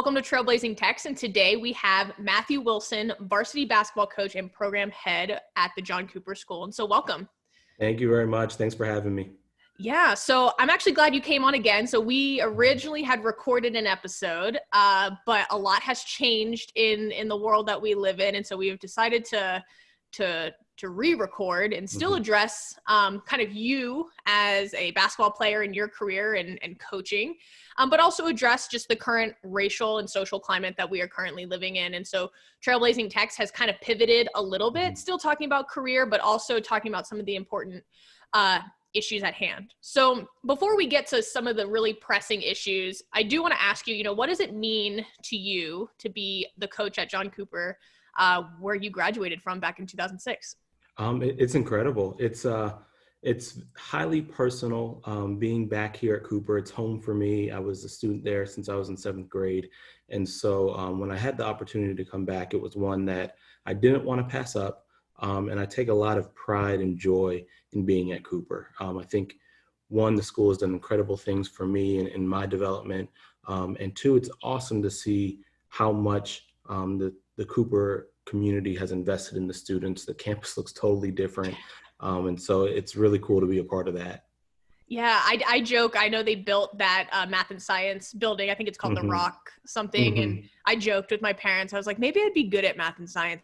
Welcome to Trailblazing Tex, and today we have Matthew Wilson, varsity basketball coach and program head at the John Cooper School. And so welcome. Thank you very much. Thanks for having me. Yeah, so I'm actually glad you came on again. So we originally had recorded an episode, but a lot has changed in the world that we live in. And so we've decided to re-record and still address kind of you as a basketball player in your career and coaching, but also address just the current racial and social climate that we are currently living in. And so Trailblazing Tex has kind of pivoted a little bit, still talking about career, but also talking about some of the important issues at hand. So before we get to some of the really pressing issues, I do want to ask you, what does it mean to you to be the coach at John Cooper, where you graduated from back in 2006? It's incredible. It's highly personal. Being back here at Cooper, it's home for me. I was a student there since I was in 7th grade. And so when I had the opportunity to come back, it was one that I didn't want to pass up. And I take a lot of pride and joy in being at Cooper. I think, one, the school has done incredible things for me in my development. And two, it's awesome to see how much the Cooper community has invested in the students. The campus looks totally different. And so it's really cool to be a part of that. Yeah, I joke. I know they built that math and science building. I think it's called the Rock something. And I joked with my parents. I was like, maybe I'd be good at math and science.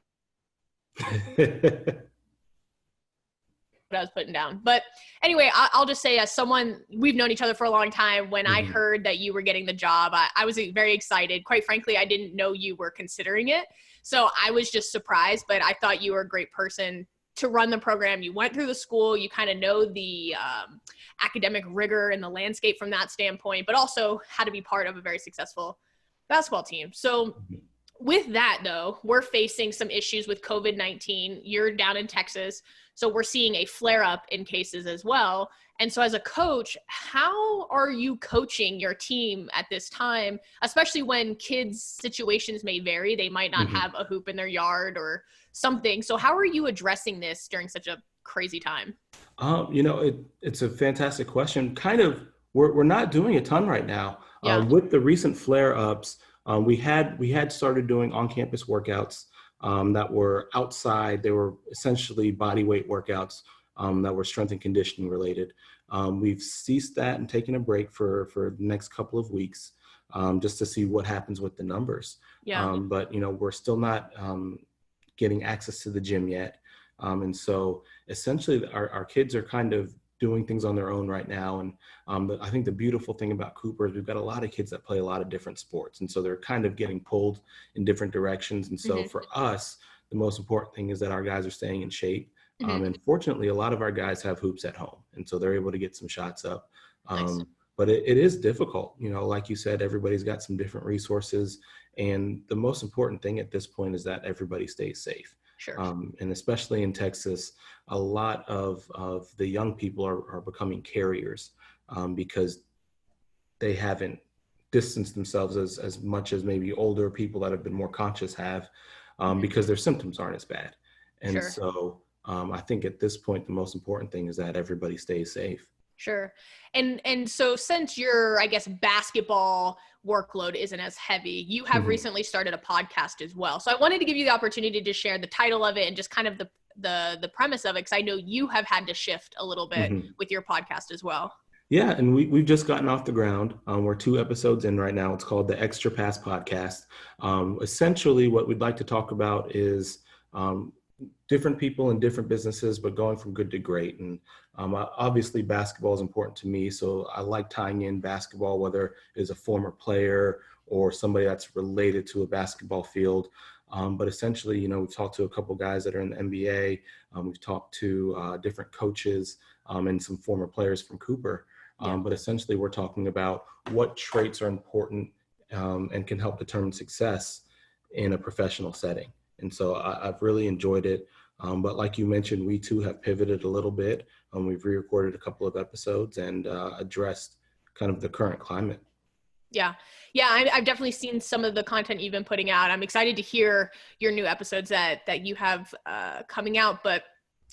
What I was putting down. But anyway, I'll just say, as someone, we've known each other for a long time, when I heard that you were getting the job, I was very excited. Quite frankly, I didn't know you were considering it. So I was just surprised, but I thought you were a great person to run the program. You went through the school, you kind of know the academic rigor and the landscape from that standpoint, but also how to be part of a very successful basketball team. So with that, though, we're facing some issues with COVID-19. You're down in Texas, so we're seeing a flare-up in cases as well. And so as a coach, how are you coaching your team at this time, especially when kids' situations may vary? They might not have a hoop in their yard or something. So how are you addressing this during such a crazy time? It's a fantastic question. Kind of, we're not doing a ton right now. Yeah. With the recent flare-ups, we had started doing on-campus workouts that were outside. They were essentially body weight workouts that were strength and conditioning related. We've ceased that and taken a break for the next couple of weeks just to see what happens with the numbers. Yeah. But we're still not getting access to the gym yet. And so essentially our kids are kind of doing things on their own right now. And I think the beautiful thing about Cooper is we've got a lot of kids that play a lot of different sports. And so they're kind of getting pulled in different directions. And so for us, the most important thing is that our guys are staying in shape. And fortunately, a lot of our guys have hoops at home. And so they're able to get some shots up. Nice. But it is difficult. Like you said, everybody's got some different resources. And the most important thing at this point is that everybody stays safe. Sure. And especially in Texas, a lot of the young people are becoming carriers because they haven't distanced themselves as much as maybe older people that have been more conscious have because their symptoms aren't as bad. And so I think at this point, the most important thing is that everybody stays safe. Sure. And so since your, I guess, basketball workload isn't as heavy, you have recently started a podcast as well. So I wanted to give you the opportunity to share the title of it and just kind of the premise of it, because I know you have had to shift a little bit with your podcast as well. Yeah, and we've just gotten off the ground. We're 2 episodes in right now. It's called the Extra Pass Podcast. Essentially, what we'd like to talk about is different people in different businesses, but going from good to great. And obviously basketball is important to me. So I like tying in basketball, whether it's a former player or somebody that's related to a basketball field. But essentially, we've talked to a couple guys that are in the NBA. We've talked to different coaches and some former players from Cooper. But essentially we're talking about what traits are important and can help determine success in a professional setting. And so I've really enjoyed it. But like you mentioned, we too have pivoted a little bit. We've re-recorded a couple of episodes and addressed kind of the current climate. Yeah. I've definitely seen some of the content you've been putting out. I'm excited to hear your new episodes that you have coming out. But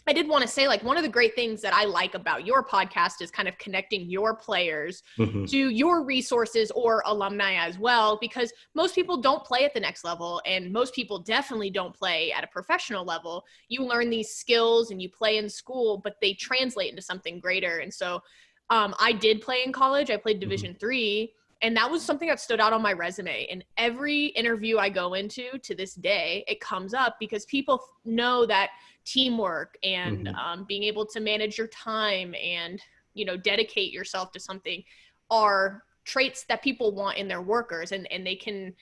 I did want to say, like, one of the great things that I like about your podcast is kind of connecting your players to your resources or alumni as well, because most people don't play at the next level, and most people definitely don't play at a professional level. You learn these skills and you play in school, but they translate into something greater. And so I did play in college. I played Division III, and that was something that stood out on my resume. And every interview I go into to this day, it comes up because people know that teamwork and being able to manage your time and, you know, dedicate yourself to something are traits that people want in their workers. And they can,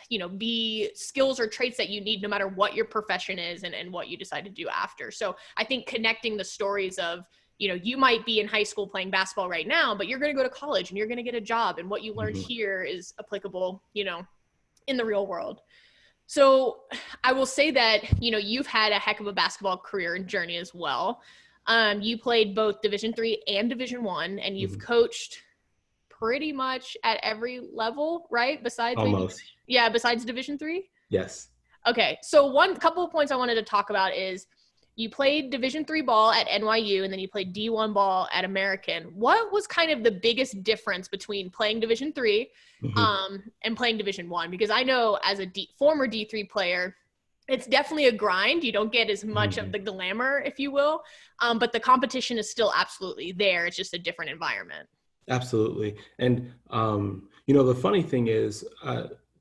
you know, be skills or traits that you need no matter what your profession is and what you decide to do after. So I think connecting the stories of, you know, you might be in high school playing basketball right now, but you're going to go to college and you're going to get a job. And what you learned here is applicable, you know, in the real world. So I will say that, you know, you've had a heck of a basketball career and journey as well. You played both Division III and Division I, and you've coached pretty much at every level, right? Besides Almost. Besides Division III? Yes. Okay. So one couple of points I wanted to talk about is you played Division III ball at NYU, and then you played D1 ball at American. What was kind of the biggest difference between playing Division III and playing Division I? Because I know as a former D3 player, it's definitely a grind. You don't get as much of the glamour, if you will, but the competition is still absolutely there. It's just a different environment. Absolutely. And, you know, the funny thing is,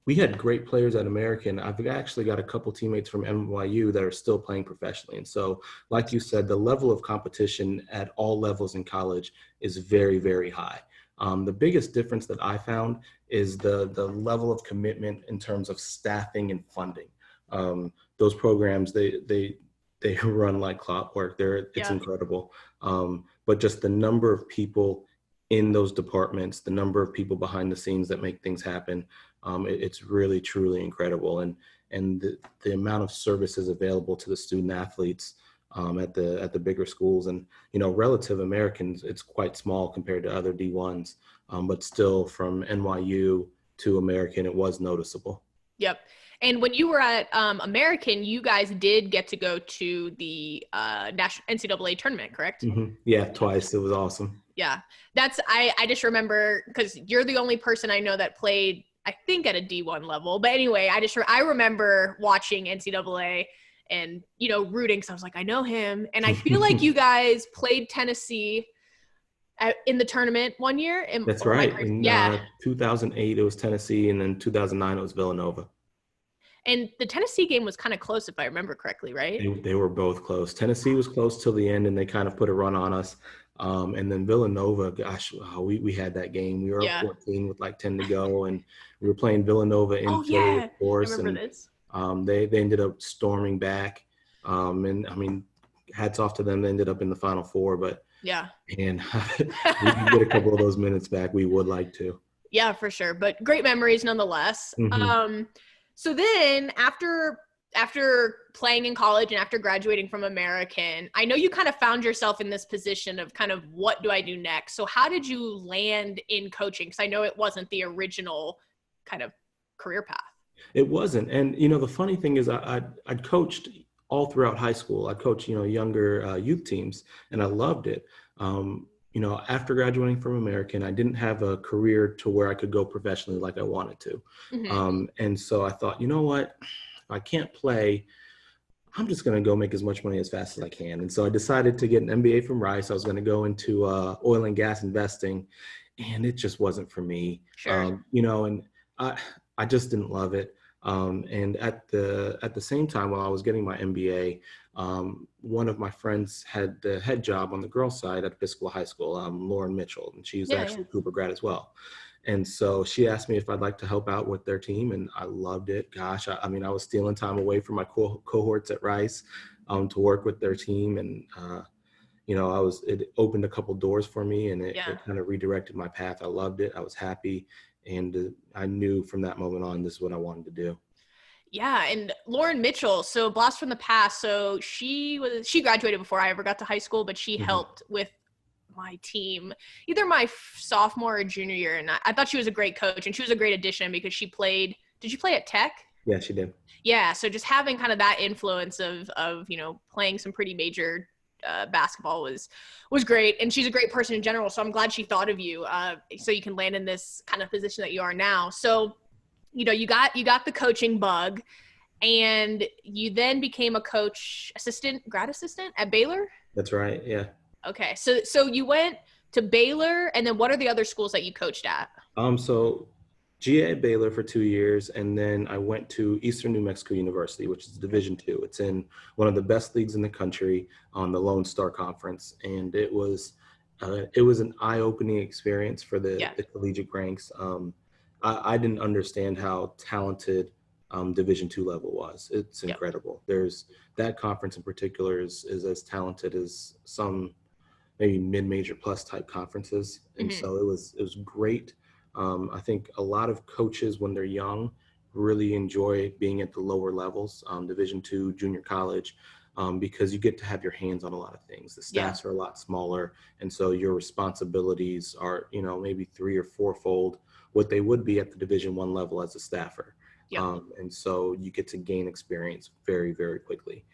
we had great players at American. I've actually got a couple teammates from NYU that are still playing professionally. And so, like you said, the level of competition at all levels in college is very, very high. The biggest difference that I found is the level of commitment in terms of staffing and funding. Those programs, they run like clockwork. It's incredible. But just the number of people in those departments, the number of people behind the scenes that make things happen, it's really, truly incredible. And the amount of services available to the student athletes at the bigger schools, and, you know, relative Americans, it's quite small compared to other D1s, but still from NYU to American, it was noticeable. Yep. And when you were at American, you guys did get to go to the national NCAA tournament, correct? Yeah, twice. It was awesome. Yeah, I just remember, because you're the only person I know that played, I think, at a D1 level. But anyway, I remember watching NCAA and, you know, rooting, because I was like, I know him. And I feel like you guys played Tennessee in the tournament one year. That's right. In 2008, it was Tennessee, and then 2009, it was Villanova. And the Tennessee game was kind of close, if I remember correctly, right? They were both close. Tennessee was close till the end, and they kind of put a run on us. And then Villanova, gosh, we had that game. We were up 14 with like 10 to go, and we were playing Villanova in Philly, of course. I remember this. They ended up storming back. And I mean, hats off to them. They ended up in the Final Four, but and we can get a couple of those minutes back. We would like to. Yeah, for sure. But great memories nonetheless. So then after playing in college and after graduating from American, I know you kind of found yourself in this position of kind of, what do I do next? So how did you land in coaching? Because I know it wasn't the original kind of career path. It wasn't. And, you know, the funny thing is I'd coached all throughout high school. I coached, you know, younger youth teams, and I loved it. You know, after graduating from American, I didn't have a career to where I could go professionally like I wanted to. And so I thought, you know what, if I can't play, I'm just going to go make as much money as fast as I can. And so I decided to get an MBA from Rice. I was going to go into oil and gas investing, and it just wasn't for me. You know, and I just didn't love it. And at the same time, while I was getting my MBA, one of my friends had the head job on the girls' side at Episcopal High School, Lauren Mitchell, and she's actually a Cooper grad as well. And so she asked me if I'd like to help out with their team, and I loved it. Gosh, I mean, I was stealing time away from my cohorts at Rice to work with their team, and you know, it opened a couple doors for me, and it kind of redirected my path. I loved it. I was happy. And I knew from that moment on, this is what I wanted to do. Yeah. And Lauren Mitchell, so blast from the past. So she graduated before I ever got to high school, but she helped with my team, either my sophomore or junior year. And I thought she was a great coach, and she was a great addition because she played, did you play at Tech? Yeah, she did. Yeah, so just having kind of that influence of playing some pretty major basketball was great, and she's a great person in general. So I'm glad she thought of you, so you can land in this kind of position that you are now. So you got the coaching bug, and you then became a grad assistant at Baylor. That's right. Yeah. Okay, so you went to Baylor, and then what are the other schools that you coached at? So GA at Baylor for 2 years, and then I went to Eastern New Mexico University, which is Division II. It's in one of the best leagues in the country on the Lone Star Conference, and it was an eye-opening experience for the collegiate ranks. I didn't understand how talented Division II level was. It's incredible. There's that conference in particular is as talented as some maybe mid-major plus type conferences. And so it was great. I think a lot of coaches when they're young really enjoy being at the lower levels, Division II, junior college, because you get to have your hands on a lot of things. The staffs are a lot smaller. And so your responsibilities are, maybe 3 or 4-fold what they would be at the Division I level as a staffer. And so you get to gain experience very, very quickly.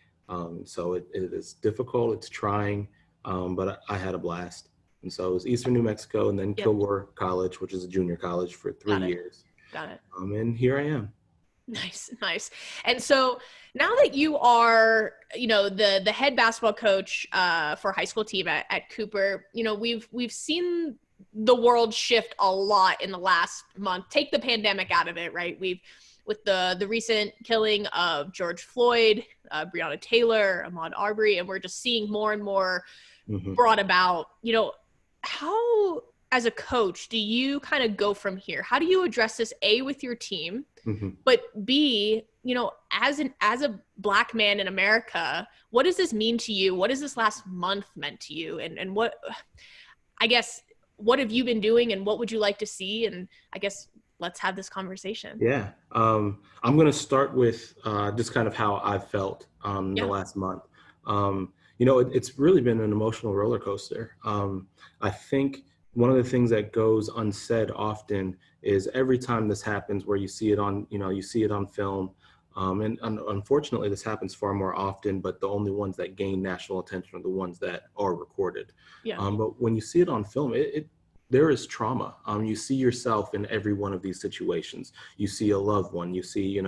So it is difficult. It's trying. But I had a blast. And so it was Eastern New Mexico and then Kilgore College, which is a junior college, for 3 years. Got it. And here I am. Nice. And so now that you are, the head basketball coach for a high school team at Cooper, we've seen the world shift a lot in the last month. Take the pandemic out of it, right? With the recent killing of George Floyd, Breonna Taylor, Ahmaud Arbery, and we're just seeing more and more brought about. How, as a coach, do you kind of go from here? How do you address this, A, with your team, but B, as a Black man in America, what does this mean to you? What has this last month meant to you? And what, I guess, what have you been doing, and what would you like to see? And I guess let's have this conversation. Yeah. I'm going to start with just kind of how I've felt the last month. It's really been an emotional roller coaster. I think one of the things that goes unsaid often is every time this happens where you see it on film, and unfortunately this happens far more often, but the only ones that gain national attention are the ones that are recorded. But when you see it on film, there is trauma. You see yourself in every one of these situations. You see a loved one, you see,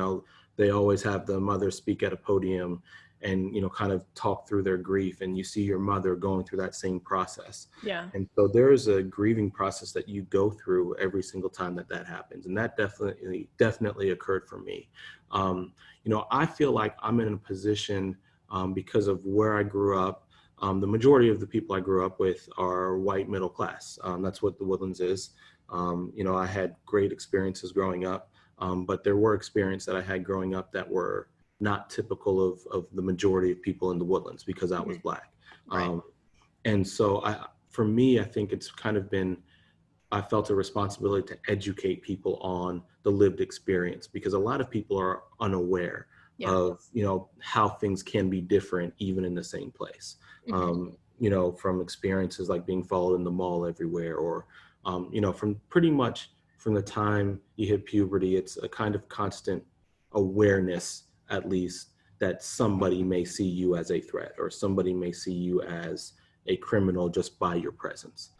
they always have the mother speak at a podium and, kind of talk through their grief, and you see your mother going through that same process. And so there is a grieving process that you go through every single time that happens. And that definitely occurred for me. I feel like I'm in a position because of where I grew up. The majority of the people I grew up with are white middle class. That's what the Woodlands is. I had great experiences growing up, but there were experiences that I had growing up that were not typical of the majority of people in the Woodlands because I was Black. And so for me, I think it's kind of I felt a responsibility to educate people on the lived experience, because a lot of people are unaware of, how things can be different even in the same place. From experiences like being followed in the mall everywhere, or, from pretty much from the time you hit puberty, it's a kind of constant awareness, at least, that somebody may see you as a threat, or somebody may see you as a criminal just by your presence.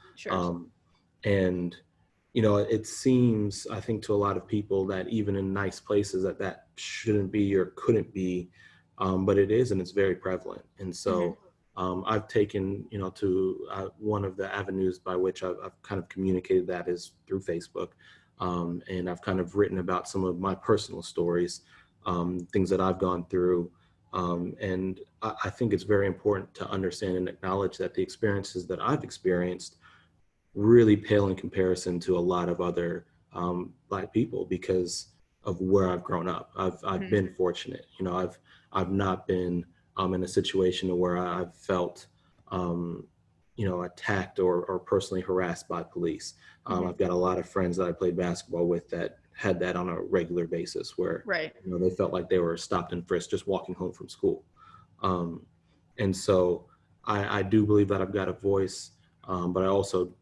And, it seems, I think, to a lot of people that even in nice places that shouldn't be or couldn't be, but it is, and it's very prevalent. And so I've taken, to one of the avenues by which I've kind of communicated that is through Facebook. And I've kind of written about some of my personal stories, things that I've gone through. And I think it's very important to understand and acknowledge that the experiences that I've experienced really pale in comparison to a lot of other Black people because of where I've grown up. I've been fortunate. I've not been in a situation where I've felt attacked or personally harassed by police. I've got a lot of friends that I played basketball with that had that on a regular basis where they felt like they were stopped and frisked just walking home from school. And so I do believe that I've got a voice, but I also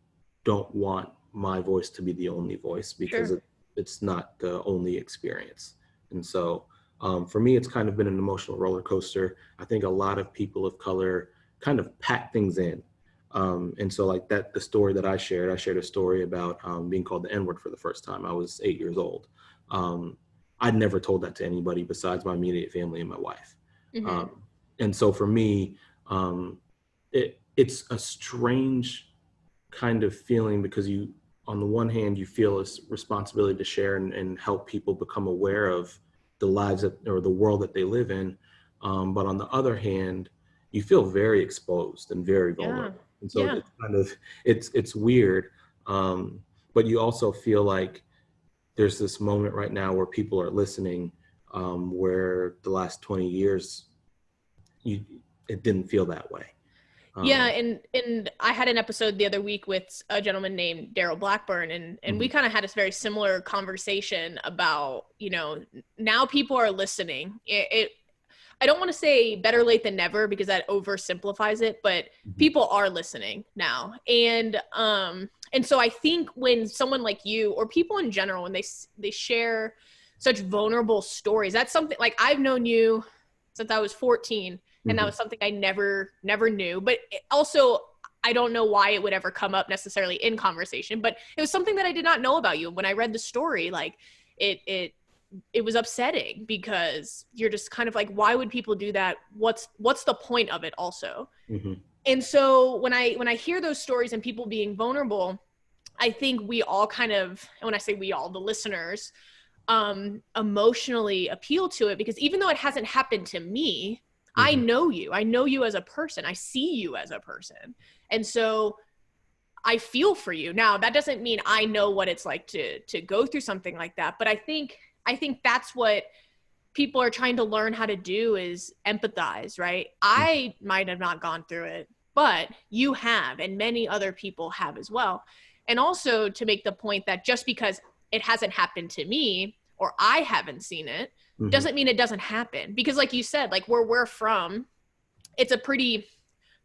don't want my voice to be the only voice, because it's not the only experience. And so for me, it's kind of been an emotional roller coaster. I think a lot of people of color kind of pack things in. And so like that, the story that I shared a story about being called the N-word for the first time. I was 8 years old. I'd never told that to anybody besides my immediate family and my wife. Mm-hmm. And so for me, it's a strange kind of feeling because you, on the one hand, you feel a responsibility to share and help people become aware of the lives that, or the world that they live in. But on the other hand, you feel very exposed and very vulnerable. Yeah. And so Yeah. it's kind of, it's weird. But you also feel like there's this moment right now where people are listening, where the last 20 years, it didn't feel that way. Yeah, and I had an episode the other week with a gentleman named Daryl Blackburn, and we kind of had this very similar conversation about, you know, now people are listening. I don't want to say better late than never because that oversimplifies it, but people are listening now. And so I think when someone like you or people in general, when they share such vulnerable stories, that's something like I've known you since I was 14. And that was something I never knew. But also, I don't know why it would ever come up necessarily in conversation, but it was something that I did not know about you. When I read the story, like it was upsetting because you're just kind of like, why would people do that? What's the point of it also? And so when I hear those stories and people being vulnerable, I think we all kind of, and when I say we all, the listeners, emotionally appeal to it because even though it hasn't happened to me, I know you as a person. I see you as a person. And so I feel for you. Now, that doesn't mean I know what it's like to go through something like that. But I think that's what people are trying to learn how to do is empathize, right? I might have not gone through it, but you have, and many other people have as well. And also to make the point that just because it hasn't happened to me or I haven't seen it, doesn't mean it doesn't happen. Because like you said, like where we're from, it's a pretty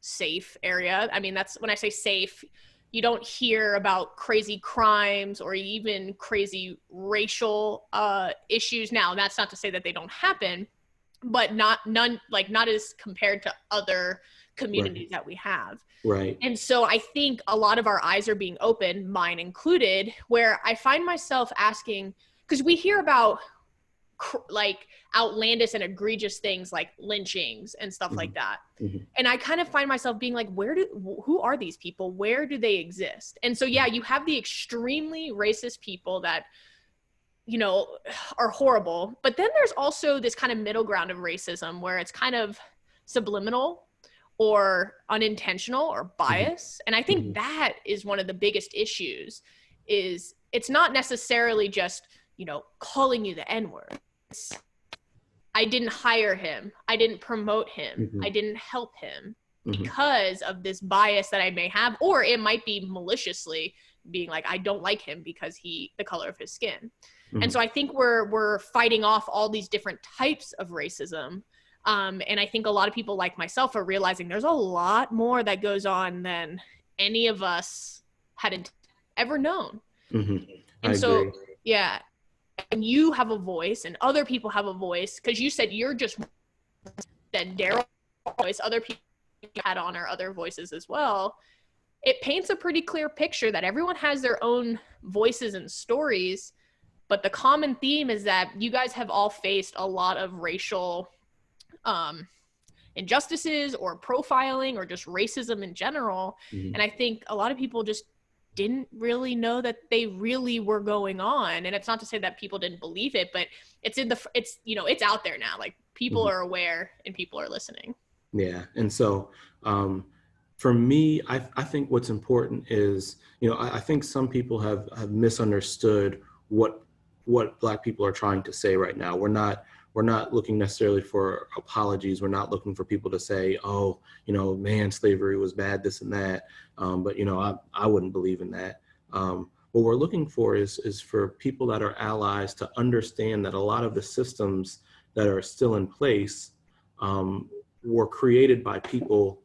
safe area. I mean, that's when I say safe, you don't hear about crazy crimes or even crazy racial issues. Now, that's not to say that they don't happen, but not as compared to other communities that we have. Right. And so I think a lot of our eyes are being opened, mine included, where I find myself asking, because we hear about like outlandish and egregious things like lynchings and stuff like that. And I kind of find myself being like, who are these people? Where do they exist? And so, yeah, you have the extremely racist people that, you know, are horrible. But then there's also this kind of middle ground of racism where it's kind of subliminal or unintentional or bias. And I think that is one of the biggest issues is it's not necessarily just, you know, calling you the N-word. I didn't hire him. I didn't promote him. I didn't help him because of this bias that I may have, or it might be maliciously being like, I don't like him because the color of his skin. And so I think we're fighting off all these different types of racism. And I think a lot of people like myself are realizing there's a lot more that goes on than any of us had ever known. And so, yeah. And you have a voice and other people have a voice because you said you're just that Daryl voice, other people had on our other voices as well. It paints a pretty clear picture that everyone has their own voices and stories, but the common theme is that you guys have all faced a lot of racial injustices or profiling or just racism in general. And I think a lot of people just didn't really know that they really were going on. And it's not to say that people didn't believe it, but it's you know, it's out there now. Like people are aware and people are listening. Yeah. And so for me, I think what's important is, you know, I think some people have misunderstood what Black people are trying to say right now. We're not looking necessarily for apologies. We're not looking for people to say, oh, you know, man, slavery was bad, this and that. But, you know, I wouldn't believe in that. What we're looking for is for people that are allies to understand that a lot of the systems that are still in place were created by people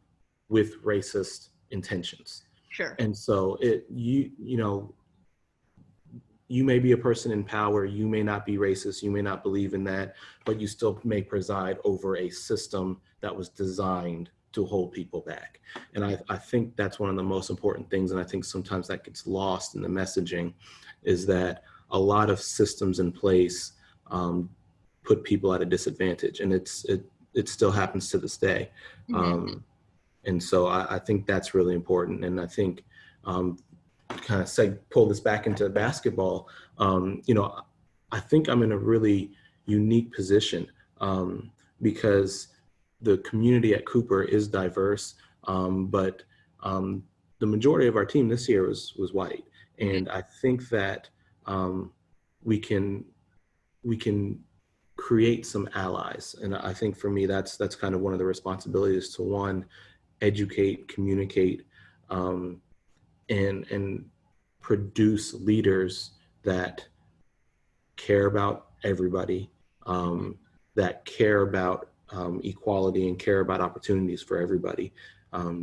with racist intentions. Sure. And so you know, you may be a person in power, you may not be racist, you may not believe in that, but you still may preside over a system that was designed to hold people back. And I think that's one of the most important things, and I think sometimes that gets lost in the messaging, is that a lot of systems in place put people at a disadvantage, and it still happens to this day. And so I think that's really important. And I think kind of pull this back into basketball, I think I'm in a really unique position because the community at Cooper is diverse, but the majority of our team this year was white. And I think that we can create some allies. And I think for me, that's kind of one of the responsibilities, to one, educate, communicate, and produce leaders that care about everybody, that care about equality and care about opportunities for everybody.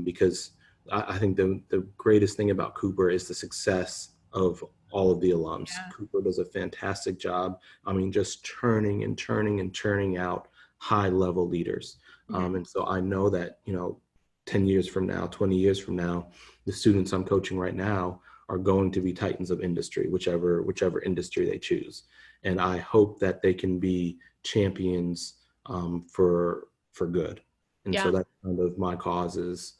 Because I think the greatest thing about Cooper is the success of all of the alums. Yeah. Cooper does a fantastic job. I mean, just churning and churning and churning out high level leaders. And so I know that, 10 years from now, 20 years from now, the students I'm coaching right now are going to be titans of industry, whichever industry they choose. And I hope that they can be champions for good. And so that's kind of my cause, is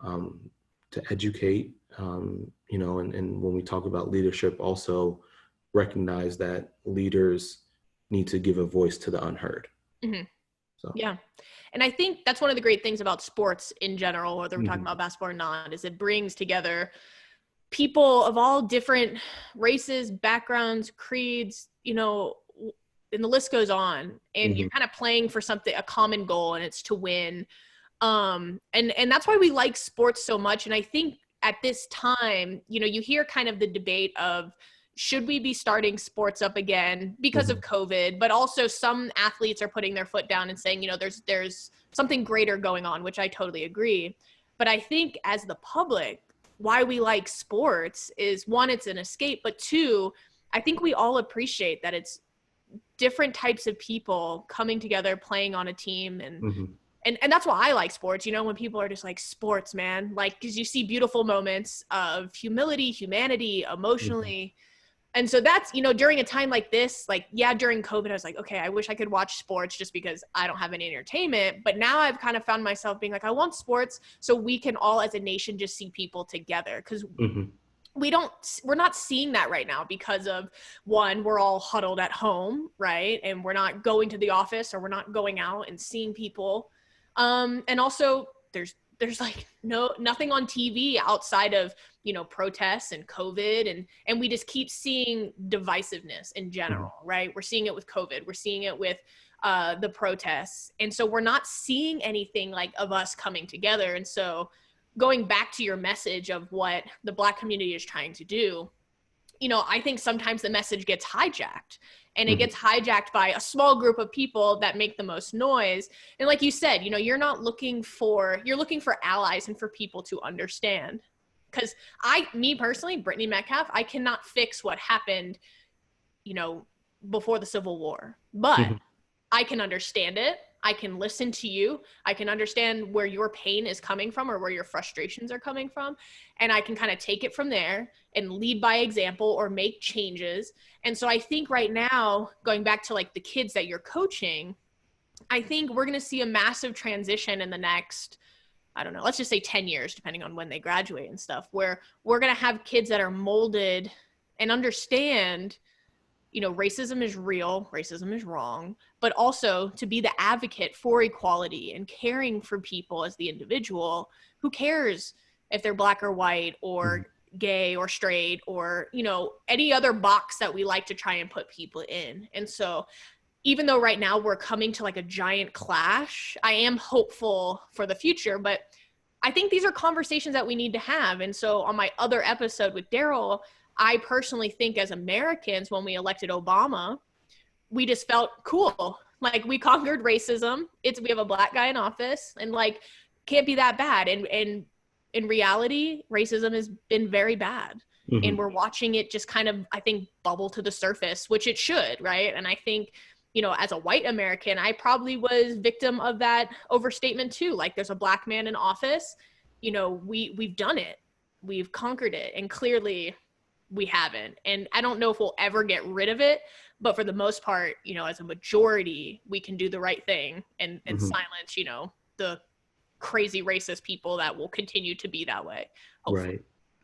to educate, and when we talk about leadership, also recognize that leaders need to give a voice to the unheard. So. Yeah. And I think that's one of the great things about sports in general, whether we're talking about basketball or not, is it brings together people of all different races, backgrounds, creeds, and the list goes on, and you're kind of playing for something, a common goal, and it's to win. And that's why we like sports so much. And I think at this time, you hear kind of the debate of, should we be starting sports up again because of COVID? But also some athletes are putting their foot down and saying, there's something greater going on, which I totally agree. But I think as the public, why we like sports is, one, it's an escape, but two, I think we all appreciate that it's different types of people coming together, playing on a team. And that's why I like sports, when people are just like, sports, man, like, because you see beautiful moments of humility, humanity, emotionally. And so that's, during a time like this, during COVID, I was like, okay, I wish I could watch sports just because I don't have any entertainment. But now I've kind of found myself being like, I want sports so we can all as a nation just see people together. Because we're not seeing that right now because of, one, we're all huddled at home, right? And we're not going to the office, or we're not going out and seeing people. And also there's like nothing on TV outside of, protests and COVID. And we just keep seeing divisiveness in general, right? We're seeing it with COVID. We're seeing it with the protests. And so we're not seeing anything like of us coming together. And so going back to your message of what the Black community is trying to do, I think sometimes the message gets hijacked, and it gets hijacked by a small group of people that make the most noise. And like you said, you're looking for allies and for people to understand. Because me personally, Brittany Metcalf, I cannot fix what happened, before the Civil War, but I can understand it. I can listen to you. I can understand where your pain is coming from, or where your frustrations are coming from. And I can kind of take it from there and lead by example or make changes. And so I think right now, going back to like the kids that you're coaching, I think we're going to see a massive transition in the next, I don't know, let's just say 10 years, depending on when they graduate and stuff, where we're going to have kids that are molded and understand, racism is real, racism is wrong, but also to be the advocate for equality and caring for people as the individual. Who cares if they're Black or white or gay or straight or, any other box that we like to try and put people in. And so even though right now we're coming to like a giant clash, I am hopeful for the future, but I think these are conversations that we need to have. And so on my other episode with Daryl, I personally think as Americans, when we elected Obama, we just felt cool. Like, we conquered racism. We have a Black guy in office, and can't be that bad. And in reality, racism has been very bad. and we're watching it just kind of, I think, bubble to the surface, which it should, right? And I think, you know, as a white American, I probably was victim of that overstatement too. Like, there's a Black man in office, you know, we've done it, we've conquered it, and clearly we haven't. And I don't know if we'll ever get rid of it, but for the most part, you know, as a majority, we can do the right thing and silence, you know, the crazy racist people that will continue to be that way, hopefully.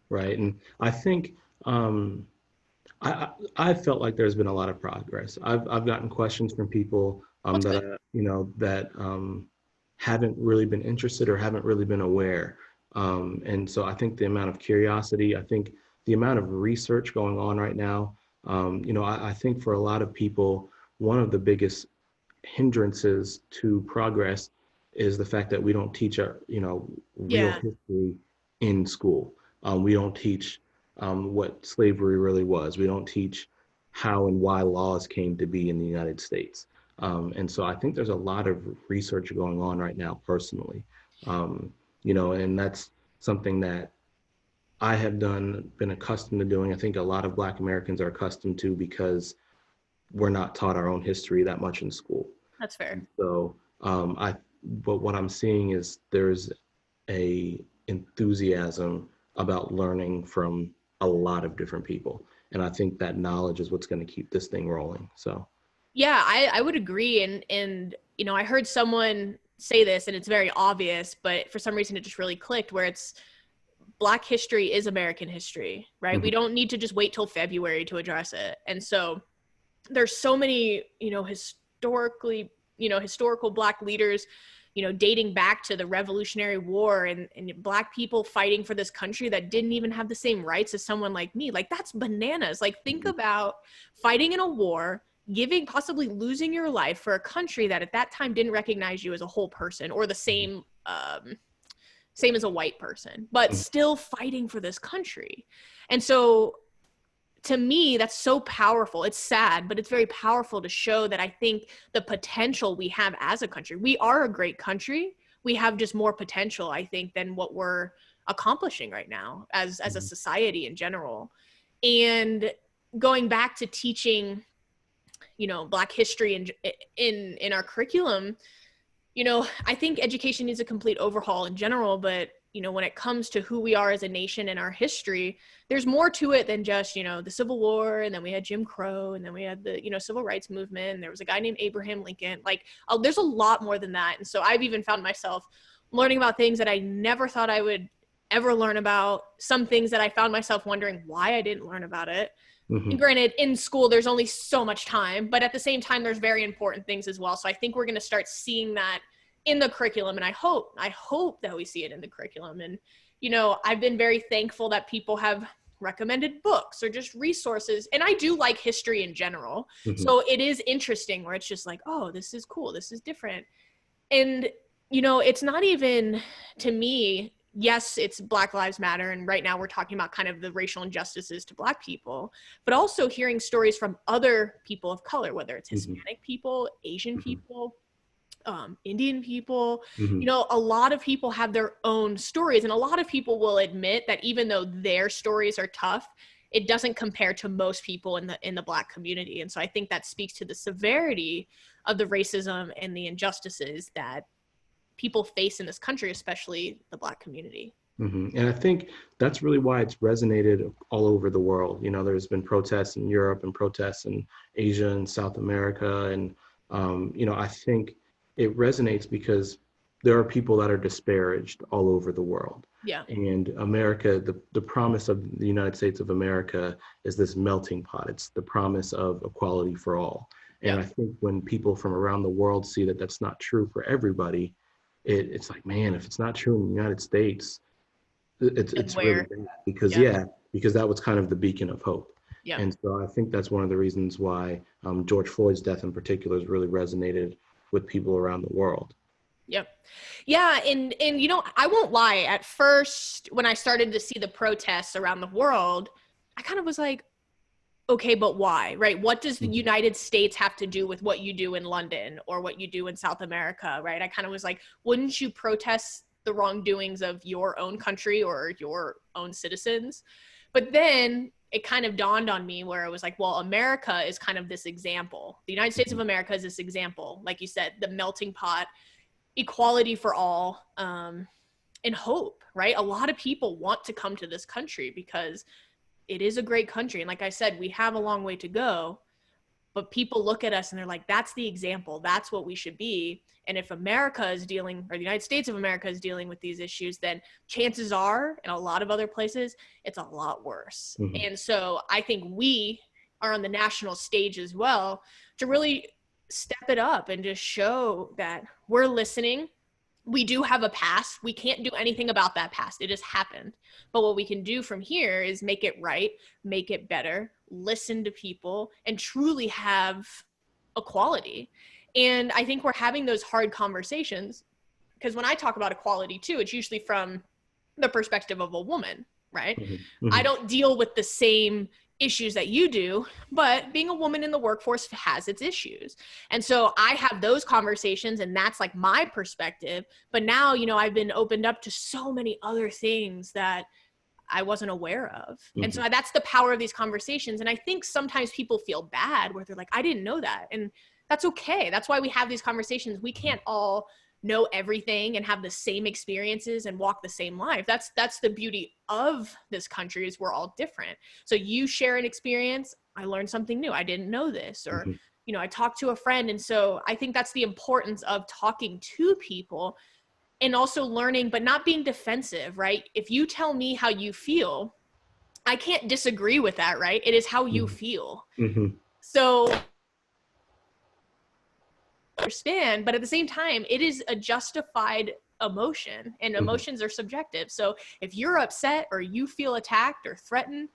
Right. And I think I felt like there's been a lot of progress. I've gotten questions from people that haven't really been interested or haven't really been aware. And so I think the amount of curiosity, I think the amount of research going on right now, I think for a lot of people, one of the biggest hindrances to progress is the fact that we don't teach our, real history in school. We don't teach what slavery really was. We don't teach how and why laws came to be in the United States. And so I think there's a lot of research going on right now personally, and that's something that I have been accustomed to doing. I think a lot of Black Americans are accustomed to because we're not taught our own history that much in school. That's fair. So but what I'm seeing is there's a enthusiasm about learning from a lot of different people. And I think that knowledge is what's going to keep this thing rolling. So, yeah, I would agree. And, I heard someone say this, and it's very obvious, but for some reason it just really clicked, where it's Black history is American history, right? We don't need to just wait till February to address it. And so there's so many, historical Black leaders, dating back to the Revolutionary War and Black people fighting for this country that didn't even have the same rights as someone like me. Like, that's bananas. Like, think about fighting in a war, possibly losing your life for a country that at that time didn't recognize you as a whole person, or the same as a white person, but still fighting for this country. And so to me, that's so powerful. It's sad, but it's very powerful to show that I think the potential we have as a country, we are a great country. We have just more potential, I think, than what we're accomplishing right now as a society in general. And going back to teaching, Black history in our curriculum, I think education needs a complete overhaul in general, but when it comes to who we are as a nation and our history, there's more to it than just, the Civil War, and then we had Jim Crow, and then we had the, Civil Rights Movement, and there was a guy named Abraham Lincoln. Like, there's a lot more than that. And so I've even found myself learning about things that I never thought I would ever learn about, some things that I found myself wondering why I didn't learn about it. And granted, in school, there's only so much time, but at the same time, there's very important things as well. So I think we're going to start seeing that in the curriculum. And I hope that we see it in the curriculum. And, I've been very thankful that people have recommended books or just resources. And I do like history in general. So it is interesting where it's just like, oh, this is cool. This is different. And, it's not even, to me, yes, it's Black Lives Matter. And right now we're talking about kind of the racial injustices to Black people, but also hearing stories from other people of color, whether it's Hispanic people, Asian people, Indian people, a lot of people have their own stories, and a lot of people will admit that even though their stories are tough, it doesn't compare to most people in the Black community. And so I think that speaks to the severity of the racism and the injustices that people face in this country, especially the Black community. And I think that's really why it's resonated all over the world. There's been protests in Europe and protests in Asia and South America. And, I think it resonates because there are people that are disparaged all over the world. Yeah. And America, the promise of the United States of America is this melting pot. It's the promise of equality for all. And I think when people from around the world see that that's not true for everybody, it's like, man, if it's not true in the United States, it's really bad. Because that was kind of the beacon of hope. Yeah. And so I think that's one of the reasons why George Floyd's death in particular has really resonated with people around the world. Yep. Yeah. And I won't lie, at first, when I started to see the protests around the world, I kind of was like, okay, but why, right? What does the United States have to do with what you do in London or what you do in South America, right? I kind of was like, wouldn't you protest the wrongdoings of your own country or your own citizens? But then it kind of dawned on me where it was like, well, America is kind of this example. The United States of America is this example. Like you said, the melting pot, equality for all, and hope, right? A lot of people want to come to this country because it is a great country. And like I said, we have a long way to go, but people look at us and they're like, that's the example. That's what we should be. And if America is dealing, or the United States of America is dealing with these issues, then chances are in a lot of other places, it's a lot worse. And so I think we are on the national stage as well to really step it up and just show that we're listening. We do have a past. We can't do anything about that past. It just happened. But what we can do from here is make it right, make it better, listen to people, and truly have equality. And I think we're having those hard conversations because when I talk about equality too, it's usually from the perspective of a woman, right? I don't deal with the same issues that you do, but being a woman in the workforce has its issues. And so I have those conversations and that's like my perspective. But now, you know, I've been opened up to so many other things that I wasn't aware of. And so that's the power of these conversations. And I think sometimes people feel bad where they're like, I didn't know that. And that's okay. That's why we have these conversations. We can't all know everything and have the same experiences and walk the same life. That's the beauty of this country is we're all different. So you share an experience, I learned something new. I didn't know this, or, you know, I talked to a friend. And so I think that's the importance of talking to people and also learning, but not being defensive, right? If you tell me how you feel, I can't disagree with that, right? It is how you feel. So understand, but at the same time, it is a justified emotion and emotions are subjective. So if you're upset or you feel attacked or threatened,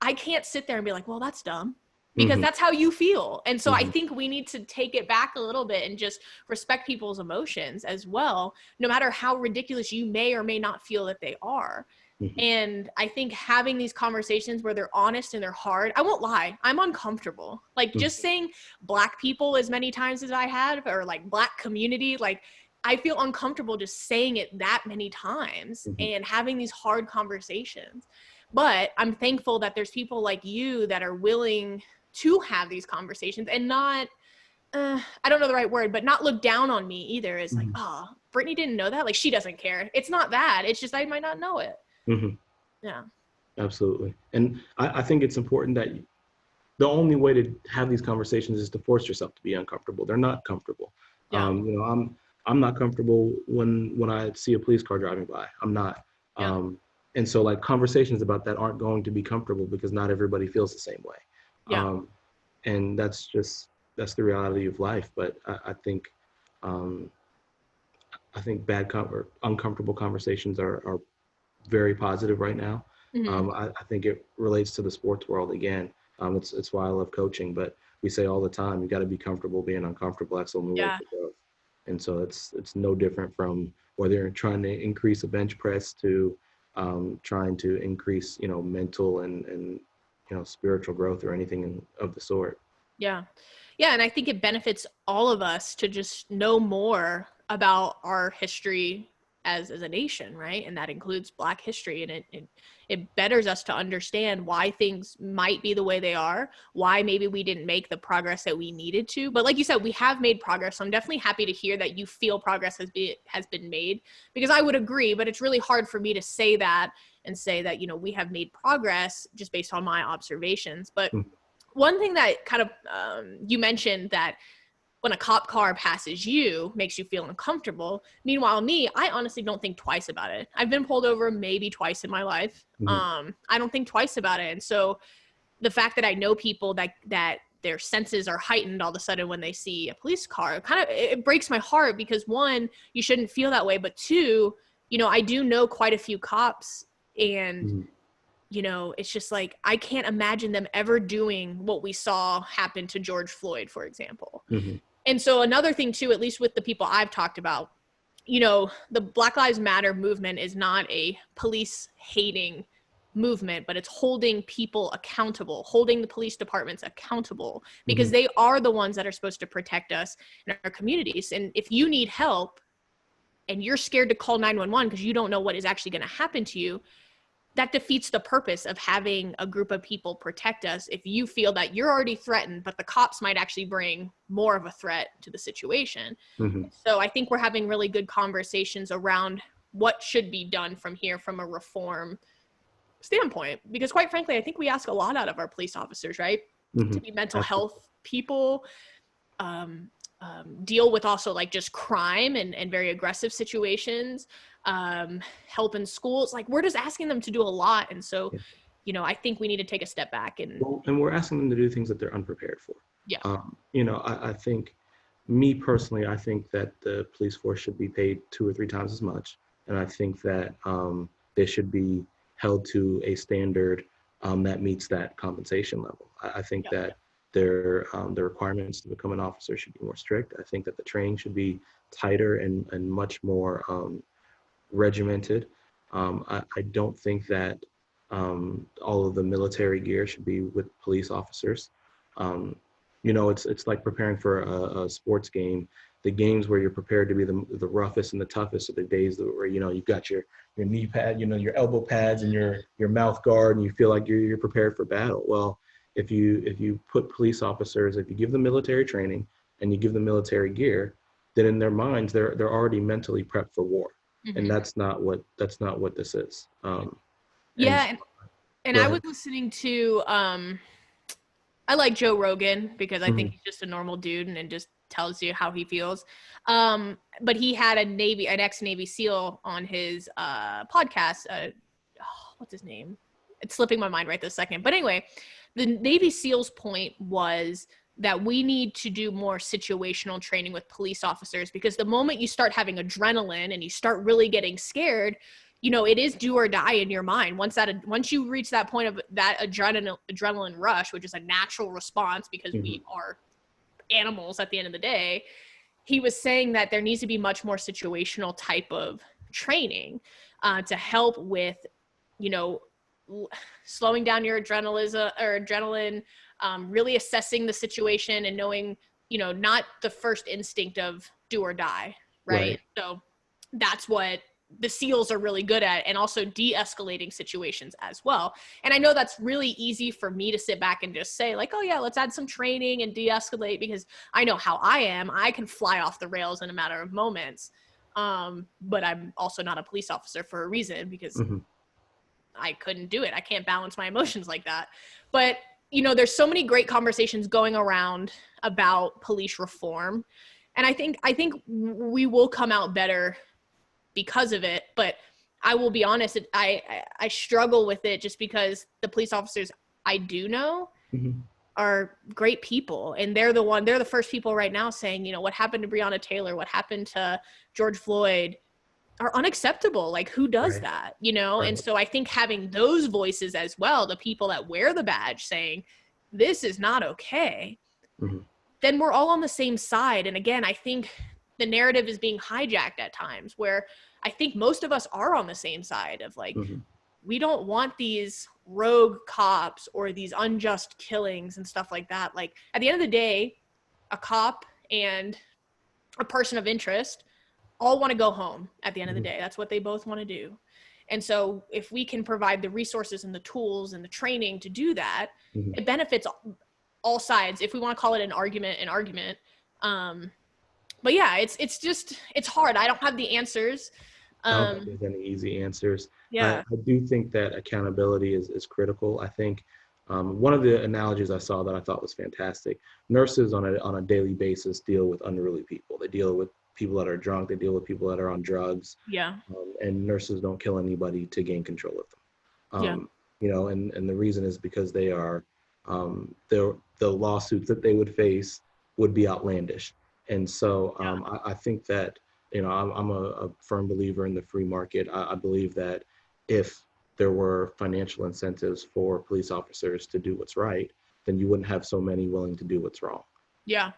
I can't sit there and be like, well, that's dumb, because that's how you feel. And so I think we need to take it back a little bit and just respect people's emotions as well, no matter how ridiculous you may or may not feel that they are. And I think having these conversations where they're honest and they're hard, I won't lie, I'm uncomfortable. Like just saying Black people as many times as I have, or like Black community, like I feel uncomfortable just saying it that many times and having these hard conversations. But I'm thankful that there's people like you that are willing to have these conversations and not, I don't know the right word, but not look down on me either. It's like, oh, Brittany didn't know that. Like she doesn't care. It's not that. It's just, I might not know it. Yeah, absolutely. And I think it's important that the only way to have these conversations is to force yourself to be uncomfortable. They're not comfortable. You know, I'm not comfortable when I see a police car driving by. I'm not. And so like conversations about that aren't going to be comfortable because not everybody feels the same way. And that's the reality of life. But I think uncomfortable conversations are very positive right now. I think it relates to the sports world again. It's why I love coaching, but we say all the time, you got to be comfortable being uncomfortable. That's the only way to growth. And so it's no different from whether you're trying to increase a bench press to trying to increase, you know, mental and you know, spiritual growth or anything of the sort. Yeah. And I think it benefits all of us to just know more about our history as a nation, right? And that includes Black history. And it betters us to understand why things might be the way they are, why maybe we didn't make the progress that we needed to. But like you said, we have made progress. So I'm definitely happy to hear that you feel progress has been made, because I would agree, but it's really hard for me to say that and say that, you know, we have made progress just based on my observations. But one thing that kind of, you mentioned that when a cop car passes you, makes you feel uncomfortable. Meanwhile, me, I honestly don't think twice about it. I've been pulled over maybe twice in my life. I don't think twice about it. And so the fact that I know people that their senses are heightened all of a sudden when they see a police car, it breaks my heart, because one, you shouldn't feel that way. But two, you know, I do know quite a few cops, and you know, it's just like, I can't imagine them ever doing what we saw happen to George Floyd, for example. And so another thing too, at least with the people I've talked about, you know, the Black Lives Matter movement is not a police hating movement, but it's holding people accountable, holding the police departments accountable, because they are the ones that are supposed to protect us in our communities. And if you need help and you're scared to call 911 because you don't know what is actually going to happen to you, that defeats the purpose of having a group of people protect us if you feel that you're already threatened, but the cops might actually bring more of a threat to the situation. Mm-hmm. So I think we're having really good conversations around what should be done from here from a reform standpoint, because quite frankly, I think we ask a lot out of our police officers, right? Mm-hmm. To be mental health people, deal with also like just crime and very aggressive situations, help in schools. Like we're just asking them to do a lot. And so, you know, I think we need to take a step back and we're asking them to do things that they're unprepared for. Yeah. You know, I think, me personally, I think that the police force should be paid 2 or 3 times as much. And I think that they should be held to a standard that meets that compensation level. I think that the requirements to become an officer should be more strict. I think that the training should be tighter and much more regimented. I don't think that all of the military gear should be with police officers. You know, it's like preparing for a sports game. The games where you're prepared to be the roughest and the toughest are the days where, you know, you've got your knee pad, you know, your elbow pads and your mouth guard, and you feel like you're prepared for battle. Well, if you put police officers, if you give them military training and you give them military gear, then in their minds they're already mentally prepped for war. Mm-hmm. And that's not what this is. And I was listening to I like Joe Rogan because I think he's just a normal dude and just tells you how he feels. But he had an ex-Navy SEAL on his podcast. What's his name? It's slipping my mind right this second. But anyway, the Navy SEAL's point was that we need to do more situational training with police officers, because the moment you start having adrenaline and you start really getting scared, you know, it is do or die in your mind. Once you reach that point of that adrenaline rush, which is a natural response because we are animals at the end of the day, he was saying that there needs to be much more situational type of training to help with, you know, slowing down your adrenaline, really assessing the situation and knowing, you know, not the first instinct of do or die, right? So that's what the SEALs are really good at, and also de-escalating situations as well. And I know that's really easy for me to sit back and just say like, oh yeah, let's add some training and de-escalate, because I know how I am. I can fly off the rails in a matter of moments. But I'm also not a police officer for a reason, because I couldn't do it. I can't balance my emotions like that. But, you know, there's so many great conversations going around about police reform. And I think we will come out better because of it. But I will be honest, I struggle with it just because the police officers I do know are great people. And they're the first people right now saying, you know, what happened to Breonna Taylor, what happened to George Floyd are unacceptable. Like, who does that, you know? And so I think having those voices as well, the people that wear the badge saying, this is not okay, then we're all on the same side. And again, I think the narrative is being hijacked at times, where I think most of us are on the same side of like, we don't want these rogue cops or these unjust killings and stuff like that. Like, at the end of the day, a cop and a person of interest all want to go home at the end of the day. That's what they both want to do. And so if we can provide the resources and the tools and the training to do that, it benefits all sides. If we want to call it an argument. But yeah, it's hard. I don't have the answers. I don't think there's any easy answers. Yeah. I do think that accountability is critical. I think one of the analogies I saw that I thought was fantastic: nurses on a daily basis deal with unruly people. They deal with people that are drunk. They deal with people that are on drugs. And nurses don't kill anybody to gain control of them. You know, and the reason is because they are the lawsuits that they would face would be outlandish. And so I think that, you know, I'm a firm believer in the free market. I believe that if there were financial incentives for police officers to do what's right, then you wouldn't have so many willing to do what's wrong. Yeah,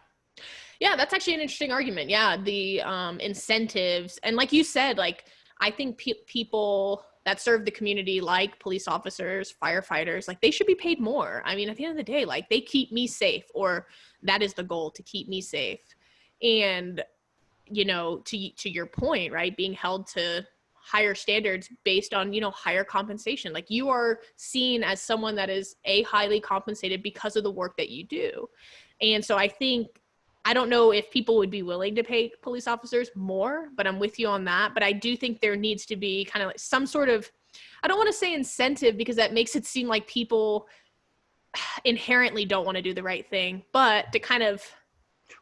that's actually an interesting argument. Yeah, the incentives. And like you said, like, I think people that serve the community, like police officers, firefighters, like, they should be paid more. I mean, at the end of the day, like, they keep me safe, or that is the goal, to keep me safe. And, you know, to your point, right, being held to higher standards based on, higher compensation. Like, you are seen as someone that is highly compensated because of the work that you do. And so I don't know if people would be willing to pay police officers more, but I'm with you on that. But I do think there needs to be kind of like some sort of, I don't want to say incentive, because that makes it seem like people inherently don't want to do the right thing, but to kind of,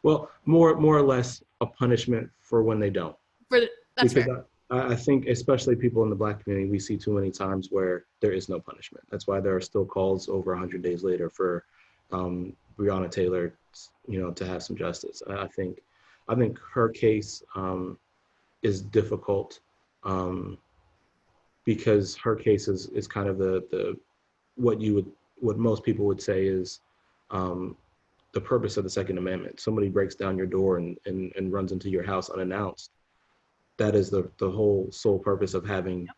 well, more or less a punishment for when they don't. That's because fair. I think especially people in the Black community, we see too many times where there is no punishment. That's why there are still calls over 100 days later for Breonna Taylor, to have some justice. I think her case is difficult because her case is kind of the what most people would say is the purpose of the Second Amendment. Somebody breaks down your door and runs into your house unannounced. That is the whole sole purpose of having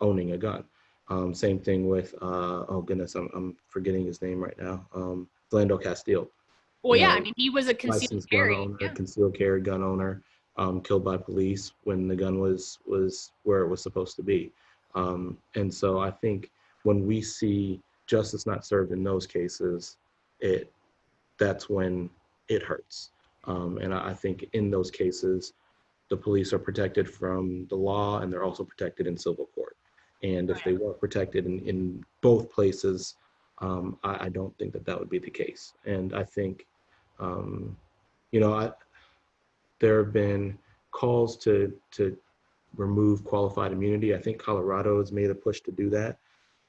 owning a gun. Same thing with oh goodness, I'm forgetting his name right now. Philando Castile. Well, yeah, I mean, he was a concealed Licensed gun carry. owner, Yeah. concealed carry gun owner, killed by police when the gun was where it was supposed to be. And so I think when we see justice not served in those cases, that's when it hurts. And I think in those cases, the police are protected from the law, and they're also protected in civil court. And if they weren't protected in both places, I don't think that would be the case. And I think, there have been calls to remove qualified immunity. I think Colorado has made a push to do that,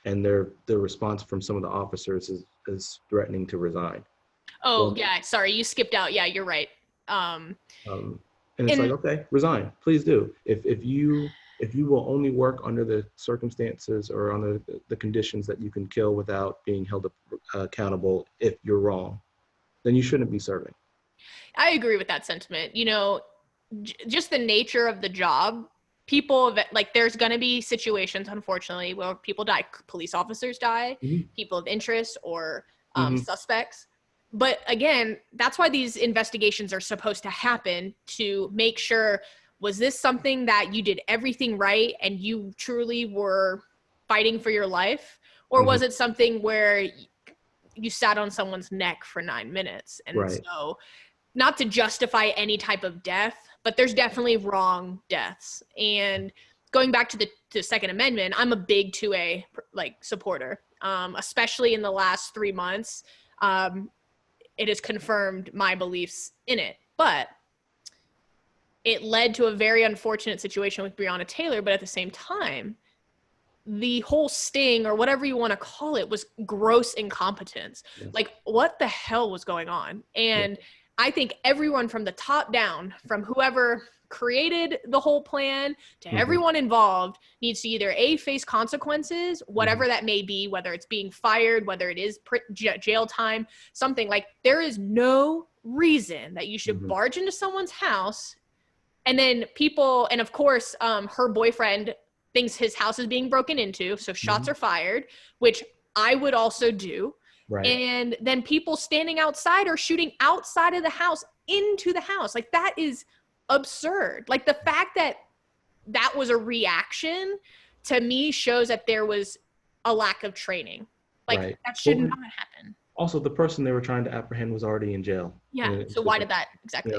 and their response from some of the officers is threatening to resign. Oh, yeah. Sorry, you skipped out. Yeah, you're right. And it's like, okay, resign, please do. If you will only work under the circumstances or under the conditions that you can kill without being held accountable if you're wrong, then you shouldn't be serving. I agree with that sentiment. Just the nature of the job, people like, there's going to be situations, unfortunately, where people die. Police officers die, people of interest, or suspects. But again, that's why these investigations are supposed to happen, to make sure, was this something that you did everything right and you truly were fighting for your life? Or was it something where you sat on someone's neck for 9 minutes? And so, not to justify any type of death, but there's definitely wrong deaths. And going back to the Second Amendment, I'm a big 2A supporter, especially in the last 3 months. It has confirmed my beliefs in it, but it led to a very unfortunate situation with Breonna Taylor. But at the same time, the whole sting, or whatever you want to call it, was gross incompetence. Like, what the hell was going on? And I think everyone from the top down, from whoever created the whole plan to everyone involved, needs to either face consequences, whatever that may be, whether it's being fired, whether it is jail time, something. Like, there is no reason that you should barge into someone's house, and then people, and of course, her boyfriend thinks his house is being broken into, so shots are fired, which I would also do. Right. And then people standing outside or shooting outside of the house into the house. Like, that is absurd. Like, the fact that was a reaction, to me, shows that there was a lack of training. Like, that should not happen. Also, the person they were trying to apprehend was already in jail. Yeah. So why did that exactly?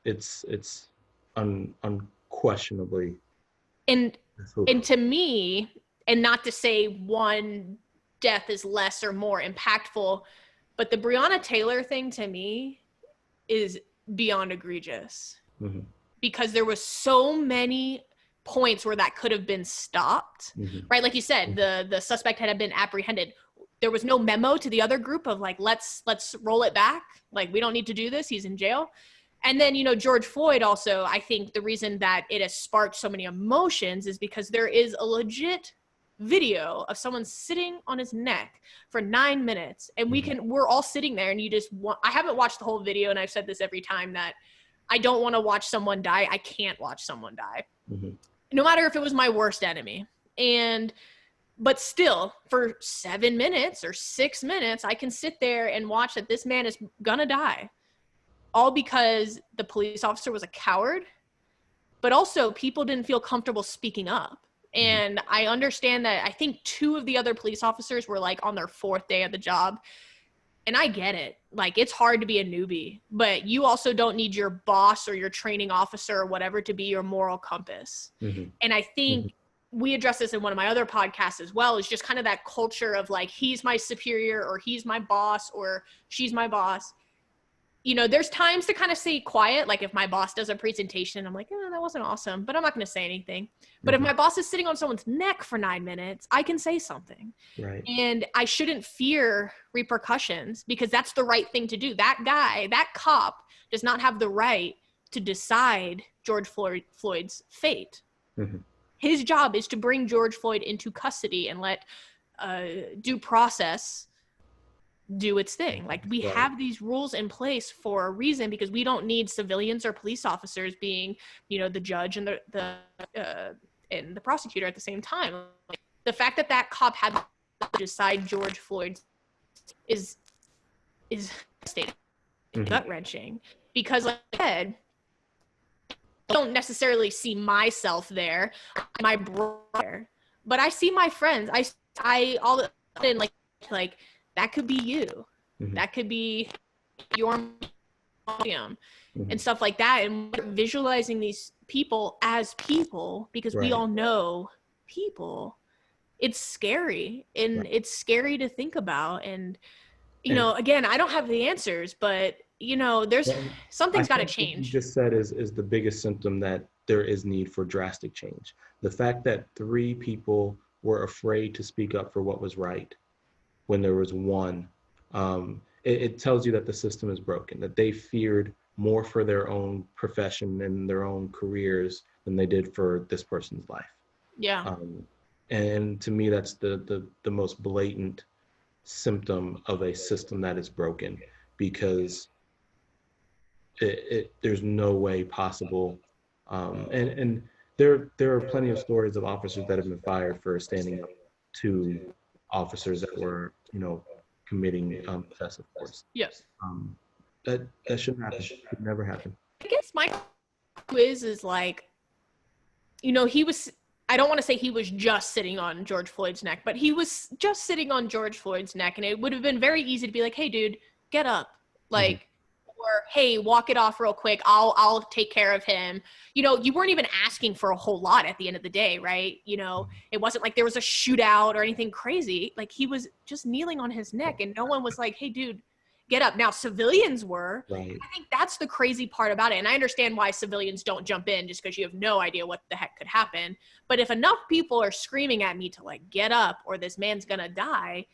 It's unquestionably. And to me, and not to say one death is less or more impactful, but the Breonna Taylor thing, to me, is beyond egregious, because there was so many points where that could have been stopped, right? Like you said, the suspect had been apprehended. There was no memo to the other group of like, let's roll it back. Like, we don't need to do this. He's in jail. And then, George Floyd also, I think the reason that it has sparked so many emotions is because there is a legit video of someone sitting on his neck for 9 minutes, and we're all sitting there, and I haven't watched the whole video, and I've said this every time, that I don't want to watch someone die. I can't watch someone die, no matter if it was my worst enemy. But still, for 7 minutes or 6 minutes, I can sit there and watch that this man is gonna die, all because the police officer was a coward. but also people didn't feel comfortable speaking up. And I understand that I think 2 of the other police officers were like on their 4th day of the job. And I get it. Like, it's hard to be a newbie, but you also don't need your boss or your training officer or whatever to be your moral compass. And I think we address this in one of my other podcasts as well, is just kind of that culture of like, he's my superior or he's my boss or she's my boss. You know, there's times to kind of stay quiet. Like if my boss does a presentation, I'm like, oh, that wasn't awesome, but I'm not going to say anything. But if my boss is sitting on someone's neck for 9 minutes, I can say something. Right. And I shouldn't fear repercussions because that's the right thing to do. That guy, that cop does not have the right to decide George Floyd's fate. His job is to bring George Floyd into custody and let due process do its thing. Like, we have these rules in place for a reason, because we don't need civilians or police officers being, you know, the judge and the prosecutor at the same time. Like, the fact that that cop had to decide George Floyd is devastating, gut-wrenching, because like I said, I don't necessarily see myself there, my brother, but I see my friends. I all of a sudden, like that could be you. That could be your mom and stuff like that. And visualizing these people as people, because we all know people, it's scary. And it's scary to think about. And, you know, again, I don't have the answers, but, you know, something's got to change. What you just said is the biggest symptom that there is need for drastic change. The fact that 3 people were afraid to speak up for what was right when there was 1, it tells you that the system is broken, that they feared more for their own profession and their own careers than they did for this person's life. Yeah. And to me, that's the most blatant symptom of a system that is broken, because there's no way possible. And there are plenty of stories of officers that have been fired for standing up to officers that were, you know, committing excessive force. Yes. That shouldn't happen. It should never happen. I guess my quiz is like, you know, I don't want to say he was just sitting on George Floyd's neck, but he was just sitting on George Floyd's neck. And it would have been very easy to be like, hey, dude, get up. Like, or, hey, walk it off real quick. I'll take care of him. You know, you weren't even asking for a whole lot at the end of the day, right? You know, it wasn't like there was a shootout or anything crazy. Like, he was just kneeling on his neck and no one was like, hey, dude, get up. Now, civilians were. Right. I think that's the crazy part about it. And I understand why civilians don't jump in, just because you have no idea what the heck could happen. But if enough people are screaming at me to like, get up or this man's going to die,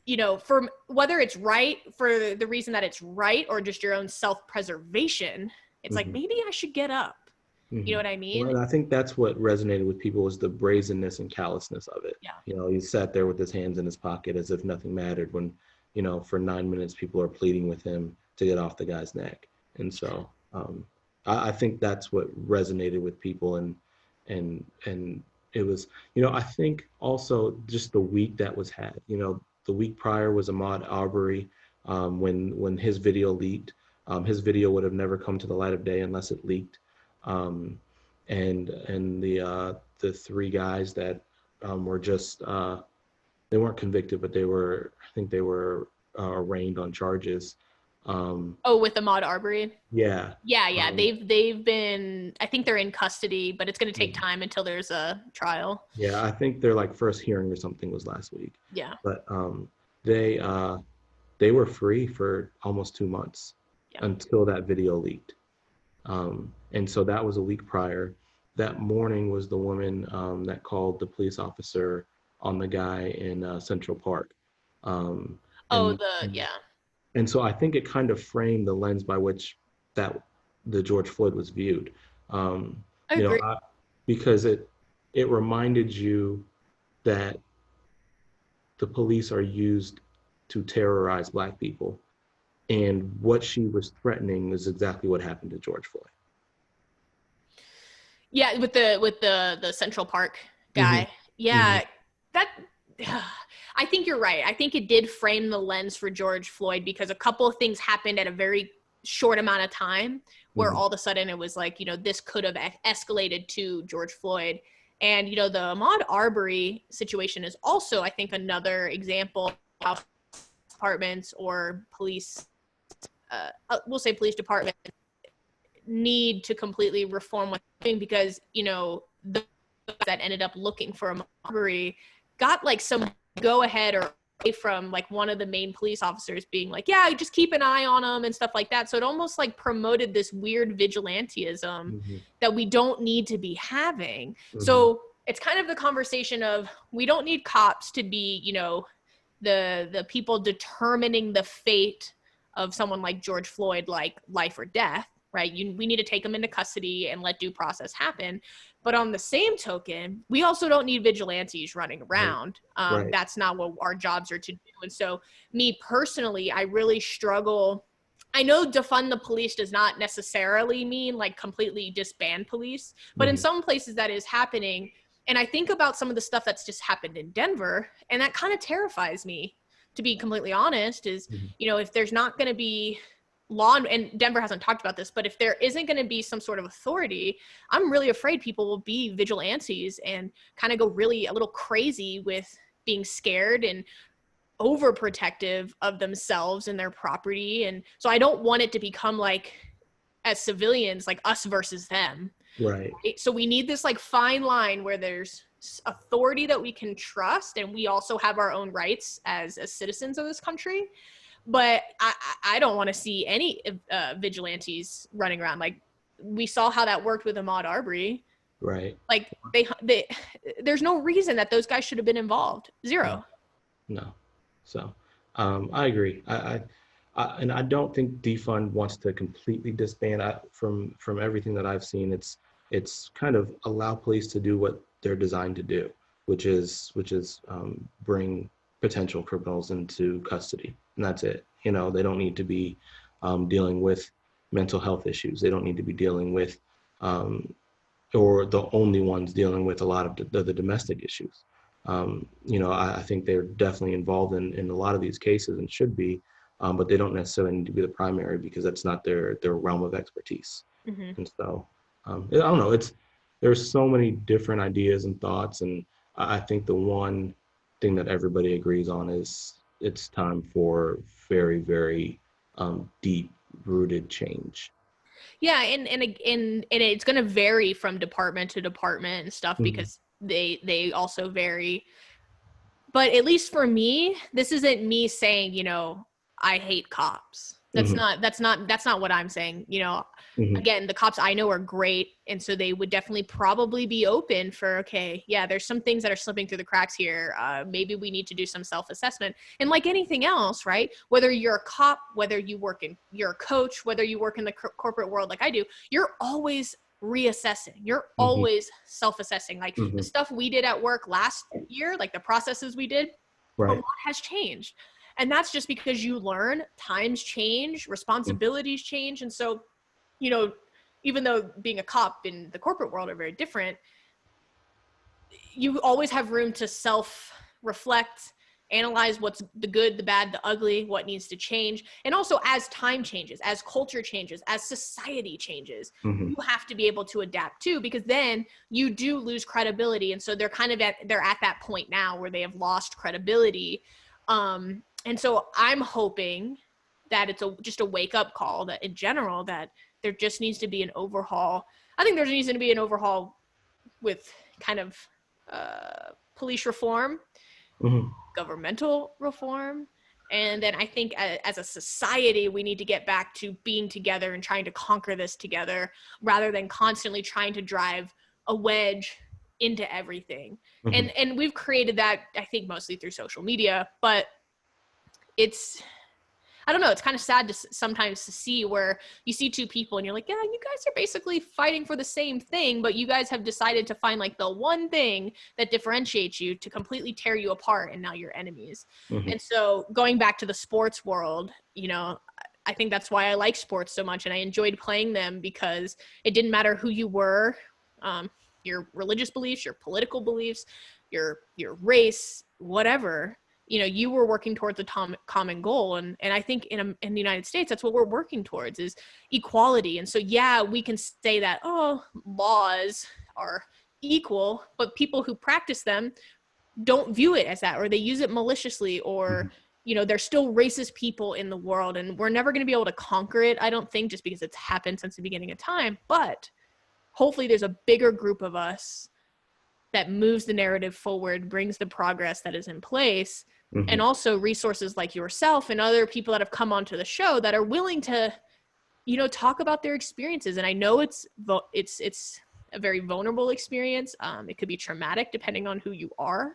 you know, for whether it's right for the reason that it's right or just your own self-preservation, it's like, maybe I should get up. You know what I mean? Well, I think that's what resonated with people, was the brazenness and callousness of it. Yeah. You know, he sat there with his hands in his pocket as if nothing mattered, when, you know, for 9 minutes, people are pleading with him to get off the guy's neck. And so I think that's what resonated with people. And it was, you know, I think also just the week that was had, you know, the week prior was Ahmaud Arbery, when his video leaked. His video would have never come to the light of day unless it leaked. And the 3 guys that were just, they weren't convicted, but I think they were arraigned on charges. With Ahmaud Arbery? Yeah. Yeah. They've been, I think they're in custody, but it's going to take time until there's a trial. Yeah, I think their like first hearing or something was last week. Yeah. But they were free for almost 2 months until that video leaked. And so that was a week prior. That morning was the woman that called the police officer on the guy in Central Park. And so I think it kind of framed the lens by which the George Floyd was viewed. I agree. Because it reminded you that the police are used to terrorize Black people. And what she was threatening is exactly what happened to George Floyd. Yeah, with the Central Park guy. Yeah, I think you're right. I think it did frame the lens for George Floyd, because a couple of things happened at a very short amount of time where all of a sudden it was like, this could have escalated to George Floyd. And, the Ahmaud Arbery situation is also, I think, another example of departments or police, we'll say police department, need to completely reform what they're doing, because, the that ended up looking for Ahmaud Arbery got like some go ahead or from like one of the main police officers being like, yeah, just keep an eye on them and stuff like that. So it almost like promoted this weird vigilantism that we don't need to be having. So it's kind of the conversation of, we don't need cops to be, the people determining the fate of someone like George Floyd, like life or death, right? We need to take them into custody and let due process happen. But on the same token, we also don't need vigilantes running around. Right. That's not what our jobs are to do. And so me personally, I really struggle. I know defund the police does not necessarily mean like completely disband police, but in some places that is happening. And I think about some of the stuff that's just happened in Denver, and that kind of terrifies me, to be completely honest, is, if there's not going to be law, and Denver hasn't talked about this, but if there isn't going to be some sort of authority, I'm really afraid people will be vigilantes and kind of go really a little crazy with being scared and overprotective of themselves and their property. And so I don't want it to become like, as civilians, like us versus them. Right. So we need this like fine line where there's authority that we can trust, and we also have our own rights as citizens of this country. But I don't want to see any vigilantes running around. Like, we saw how that worked with Ahmaud Arbery. Right. Like they there's no reason that those guys should have been involved. Zero. No. So I agree. And I don't think defund wants to completely disband. From everything that I've seen, it's kind of allow police to do what they're designed to do, which is bring potential criminals into custody, and that's it. They don't need to be dealing with mental health issues. They don't need to be dealing with, or the only ones dealing with a lot of the domestic issues. I think they're definitely involved in a lot of these cases and should be, but they don't necessarily need to be the primary, because that's not their realm of expertise. And so, I don't know. There's so many different ideas and thoughts, and I think the one thing that everybody agrees on is it's time for very, very deep rooted change. Yeah, and it's going to vary from department to department and stuff, because they also vary. But at least for me, this isn't me saying, I hate cops. That's not what I'm saying. Again, the cops I know are great. And so they would definitely probably be open for, okay, yeah, there's some things that are slipping through the cracks here. Maybe we need to do some self-assessment. And like anything else, right? Whether you're a cop, whether you're a coach, whether you work in the corporate world like I do, you're always reassessing. You're always self-assessing. Like the stuff we did at work last year, like the processes we did, a lot has changed. And that's just because you learn, times change, responsibilities change. And so, even though being a cop in the corporate world are very different, you always have room to self-reflect, analyze what's the good, the bad, the ugly, what needs to change. And also, as time changes, as culture changes, as society changes, you have to be able to adapt too, because then you do lose credibility. And so they're at that point now where they have lost credibility. And so I'm hoping that it's just a wake-up call, that in general, that there just needs to be an overhaul. I think there needs to be an overhaul with kind of police reform, governmental reform. And then I think as a society, we need to get back to being together and trying to conquer this together, rather than constantly trying to drive a wedge into everything. And we've created that, I think, mostly through social media, but I don't know, it's kind of sad to sometimes to see where you see two people and you're like, yeah, you guys are basically fighting for the same thing, but you guys have decided to find like the one thing that differentiates you to completely tear you apart, and now you're enemies. And so going back to the sports world, I think that's why I like sports so much, and I enjoyed playing them, because it didn't matter who you were, your religious beliefs, your political beliefs, your race, whatever. you were working towards a common goal. And I think in the United States, that's what we're working towards, is equality. And so, yeah, we can say that, oh, laws are equal, but people who practice them don't view it as that, or they use it maliciously, or, there's still racist people in the world, and we're never going to be able to conquer it, I don't think, just because it's happened since the beginning of time. But hopefully there's a bigger group of us that moves the narrative forward, brings the progress that is in place, and also resources like yourself and other people that have come onto the show that are willing to, talk about their experiences. And I know it's a very vulnerable experience. It could be traumatic depending on who you are.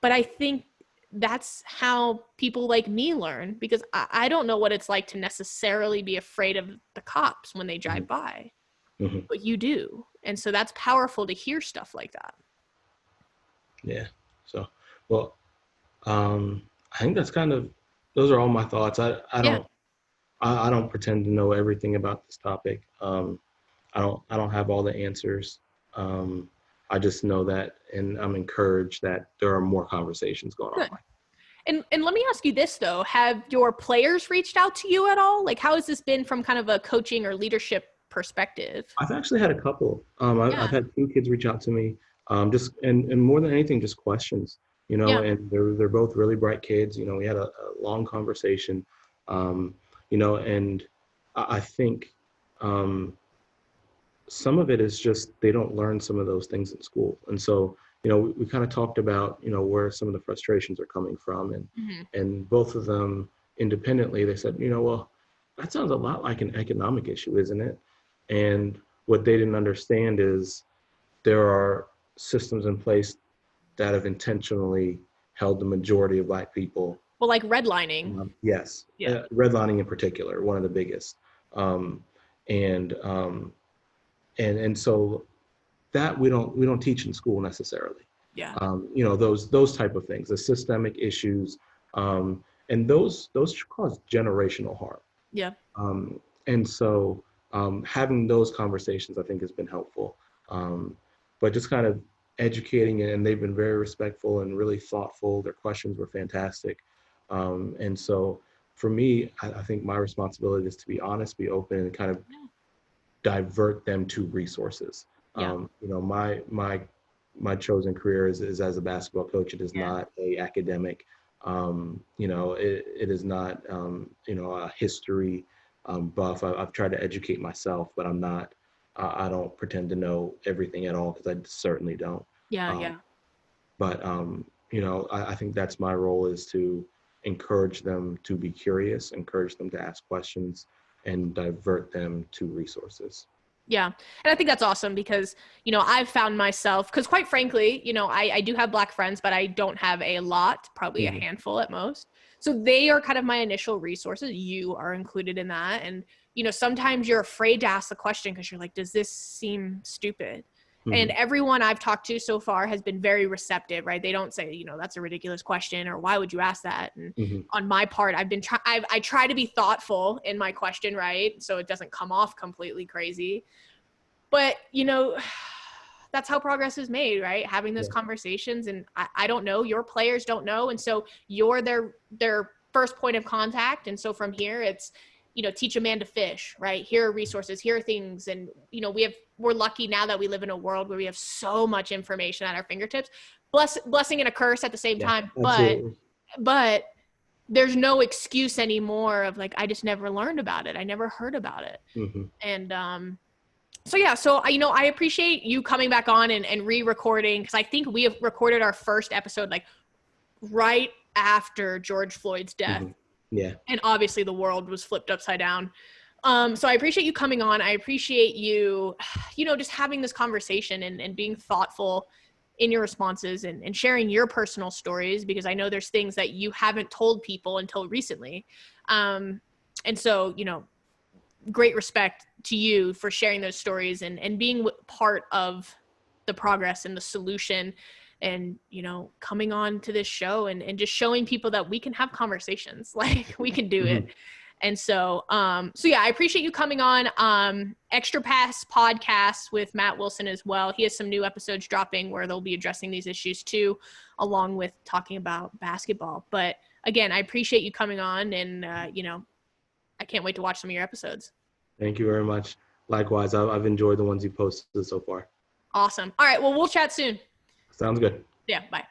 But I think that's how people like me learn, because I don't know what it's like to necessarily be afraid of the cops when they drive by, but you do. And so that's powerful to hear stuff like that. Yeah. So, well, I think that's those are all my thoughts. I don't pretend to know everything about this topic. I don't have all the answers. I just know that, and I'm encouraged that there are more conversations going on. And let me ask you this though, have your players reached out to you at all? Like, how has this been from kind of a coaching or leadership perspective? I've actually had a couple. I've had 2 kids reach out to me, just and more than anything, just questions, and they're both really bright kids. We had a long conversation, and I think some of it is just they don't learn some of those things in school. And so, we kind of talked about, where some of the frustrations are coming from. And both of them independently, they said, well, that sounds a lot like an economic issue, isn't it? And what they didn't understand is there are systems in place that have intentionally held the majority of Black people. Well, like redlining. Yes. Yeah. Redlining in particular, one of the biggest. And so that we don't teach in school necessarily. Yeah. Those type of things, the systemic issues, and those cause generational harm. Yeah. And so having those conversations, I think, has been helpful. But just kind of educating, and they've been very respectful and really thoughtful. Their questions were fantastic. And so for me, I think my responsibility is to be honest, be open, and kind of divert them to resources. Yeah. My chosen career is as a basketball coach. It is not a academic. It is not a history buff. I've tried to educate myself, but I'm not. I don't pretend to know everything at all, because I certainly don't. But I think that's my role, is to encourage them to be curious, encourage them to ask questions, and divert them to resources. Yeah. And I think that's awesome, because, I've found myself, because quite frankly, I do have Black friends, but I don't have a lot, probably a handful at most. So they are kind of my initial resources. You are included in that. And, sometimes you're afraid to ask the question because you're like, does this seem stupid? And everyone I've talked to so far has been very receptive, right? They don't say, that's a ridiculous question, or why would you ask that? And on my part, I try to be thoughtful in my question, right? So it doesn't come off completely crazy. But, that's how progress is made, right? Having those conversations. And I don't know, your players don't know. And so you're their first point of contact. And so from here, it's, teach a man to fish, right? Here are resources, here are things. And, we're lucky now that we live in a world where we have so much information at our fingertips. Blessing and a curse at the same time. But there's no excuse anymore of like, I just never learned about it. I never heard about it. And, so I appreciate you coming back on and re-recording, because I think we have recorded our first episode like right after George Floyd's death. And obviously the world was flipped upside down. So I appreciate you coming on. I appreciate you, just having this conversation and being thoughtful in your responses and sharing your personal stories, because I know there's things that you haven't told people until recently. And so, great respect to you for sharing those stories and being part of the progress and the solution, and, coming on to this show and just showing people that we can have conversations, like we can do it. And so yeah, I appreciate you coming on. Extra Pass podcast with Matt Wilson as well. He has some new episodes dropping where they'll be addressing these issues too, along with talking about basketball. But again, I appreciate you coming on, and I can't wait to watch some of your episodes. Thank you very much. Likewise, I've enjoyed the ones you posted so far. Awesome. All right, well, we'll chat soon. Sounds good. Yeah, bye.